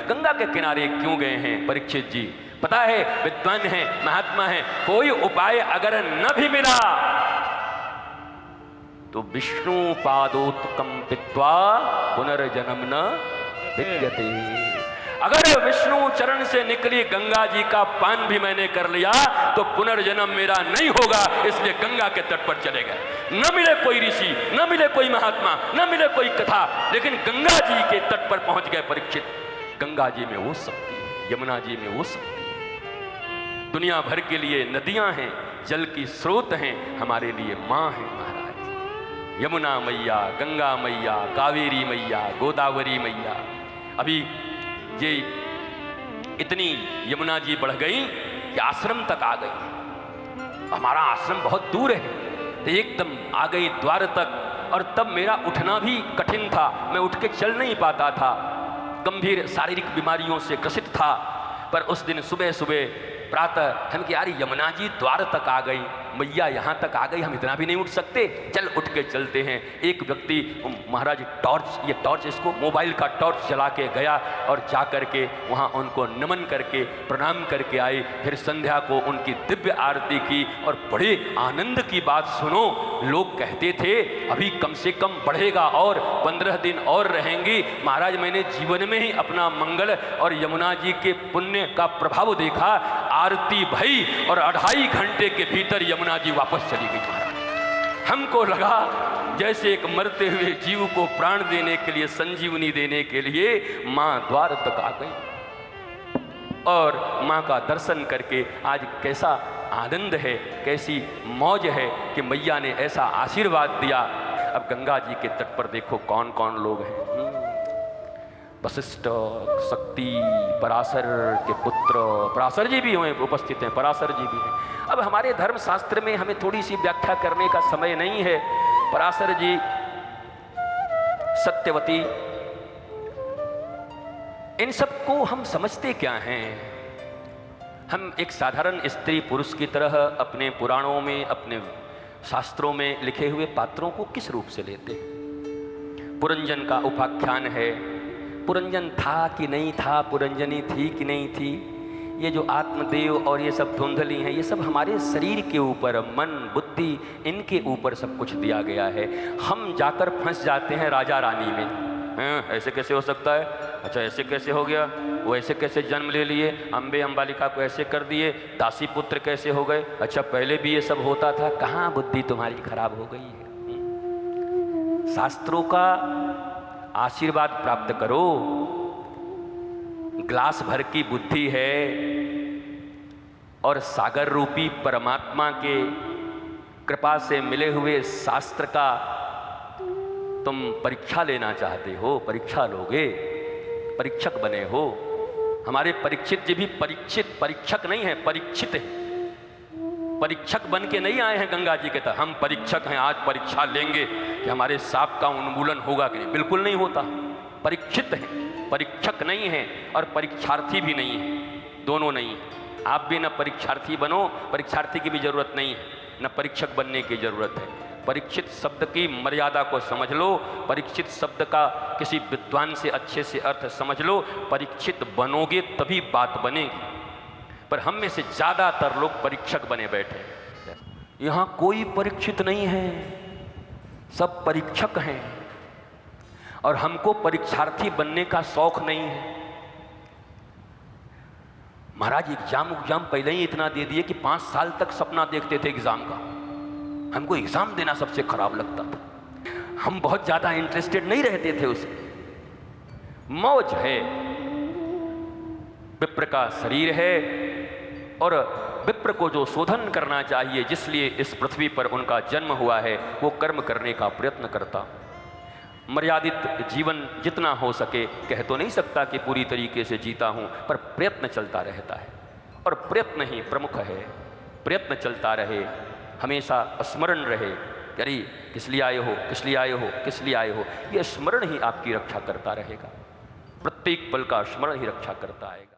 गंगा के किनारे क्यों गए हैं परीक्षित जी? पता है, विद्वान है, महात्मा है, कोई उपाय अगर न भी मिला तो विष्णु पादोत्कम पित्वा पुनर्जन्म न विद्यते। अगर विष्णु चरण से निकली गंगा जी का पान भी मैंने कर लिया तो पुनर्जन्म मेरा नहीं होगा, इसलिए गंगा के तट पर चले गए। न मिले कोई ऋषि, न मिले कोई महात्मा, न मिले कोई कथा, लेकिन गंगा जी के तट पर पहुंच गए परीक्षित। गंगा जी में वो शक्ति है, यमुना जी में वो शक्ति है। दुनिया भर के लिए नदियां हैं, जल की स्रोत हैं, हमारे लिए मां है महाराज। यमुना मैया, गंगा मैया, कावेरी मैया, गोदावरी मैया। अभी ये इतनी यमुना जी बढ़ गई कि आश्रम तक आ गई। हमारा आश्रम बहुत दूर है, तो एकदम आ गई द्वार तक। और तब मेरा उठना भी कठिन था, मैं उठ के चल नहीं पाता था, गंभीर शारीरिक बीमारियों से ग्रसित था। पर उस दिन सुबह सुबह प्रातः हम कि यार यमुना जी द्वार तक आ गई, मैया यहाँ तक आ गई, हम इतना भी नहीं उठ सकते, चल उठ के चलते हैं। एक व्यक्ति महाराज टॉर्च इसको मोबाइल का टॉर्च जला के गया और जा करके वहाँ उनको नमन करके प्रणाम करके आए। फिर संध्या को उनकी दिव्य आरती की। और बड़े आनंद की बात सुनो, लोग कहते थे अभी कम से कम बढ़ेगा और 15 दिन और रहेंगी। महाराज मैंने जीवन में ही अपना मंगल और यमुना जी के पुण्य का प्रभाव देखा। आरती भई और 2.5 घंटे के भीतर यमुना जी वापस चली गई महाराज। हमको लगा जैसे एक मरते हुए जीव को प्राण देने के लिए, संजीवनी देने के लिए मां द्वार तक आ गई। और मां का दर्शन करके आज कैसा आनंद है, कैसी मौज है कि मैया ने ऐसा आशीर्वाद दिया। अब गंगा जी के तट पर देखो कौन कौन लोग हैं। वशिष्ठ, शक्ति, पराशर के पुत्र, पराशर जी भी हुए उपस्थित हैं, पराशर जी भी हैं। अब हमारे धर्म शास्त्र में हमें थोड़ी सी व्याख्या करने का समय नहीं है। पराशर जी, सत्यवती, इन सब को हम समझते क्या हैं? हम एक साधारण स्त्री पुरुष की तरह अपने पुराणों में, अपने शास्त्रों में लिखे हुए पात्रों को किस रूप से लेते हैं? पुरंजन का उपाख्यान है, पुरंजन था कि नहीं था, पुरंजनी थी कि नहीं थी। ये जो आत्मदेव और ये सब धुंधली हैं, ये सब हमारे शरीर के ऊपर, मन, बुद्धि, इनके ऊपर सब कुछ दिया गया है। हम जाकर फंस जाते हैं राजा रानी में। ऐसे कैसे हो सकता है? अच्छा ऐसे कैसे हो गया? वो ऐसे कैसे जन्म ले लिए? अम्बे अम्बालिका को ऐसे कर दिए, दासी पुत्र कैसे हो गए? अच्छा पहले भी ये सब होता था। कहाँ बुद्धि तुम्हारी खराब हो गई है? शास्त्रों का आशीर्वाद प्राप्त करो। ग्लास भर की बुद्धि है और सागर रूपी परमात्मा के कृपा से मिले हुए शास्त्र का तुम परीक्षा लेना चाहते हो, परीक्षा लोगे, परीक्षक बने हो। हमारे परीक्षित जी भी परीक्षक नहीं है, परीक्षित है। परीक्षक बन के नहीं आए हैं गंगा जी के तक। हम परीक्षक हैं, आज परीक्षा लेंगे कि हमारे सांप का उन्मूलन होगा कि नहीं। बिल्कुल नहीं होता। परीक्षित हैं, परीक्षक नहीं है, और परीक्षार्थी भी नहीं है, दोनों नहीं है। आप भी न परीक्षार्थी बनो, परीक्षार्थी की भी जरूरत नहीं है, न परीक्षक बनने की जरूरत है। परीक्षित शब्द की मर्यादा को समझ लो, परीक्षित शब्द का किसी विद्वान से अच्छे से अर्थ समझ लो। परीक्षित बनोगे तभी बात बनेगी। पर हम में से ज्यादातर लोग परीक्षक बने बैठे हैं। यहाँ कोई परीक्षित नहीं है, सब परीक्षक हैं। और हमको परीक्षार्थी बनने का शौक नहीं है। महाराज एग्जाम पहले ही इतना दे दिए कि 5 साल तक सपना देखते थे एग्जाम का। हमको एग्जाम देना सबसे खराब लगता था। हम बहुत ज्यादा इंटरेस्टेड नहीं रहते थे उसमें। मौज है, विप्र का शरीर है और विप्र को जो शोधन करना चाहिए, जिसलिए इस पृथ्वी पर उनका जन्म हुआ है, वो कर्म करने का प्रयत्न करता। मर्यादित जीवन जितना हो सके, कह तो नहीं सकता कि पूरी तरीके से जीता हूं, पर प्रयत्न चलता रहता है। और प्रयत्न ही प्रमुख है। प्रयत्न चलता रहे, हमेशा स्मरण रहे। अरे किस लिए आए हो, किस लिए आए हो, किस लिए आए हो। यह स्मरण ही आपकी रक्षा करता रहेगा। प्रत्येक पल का स्मरण ही रक्षा करता आएगा।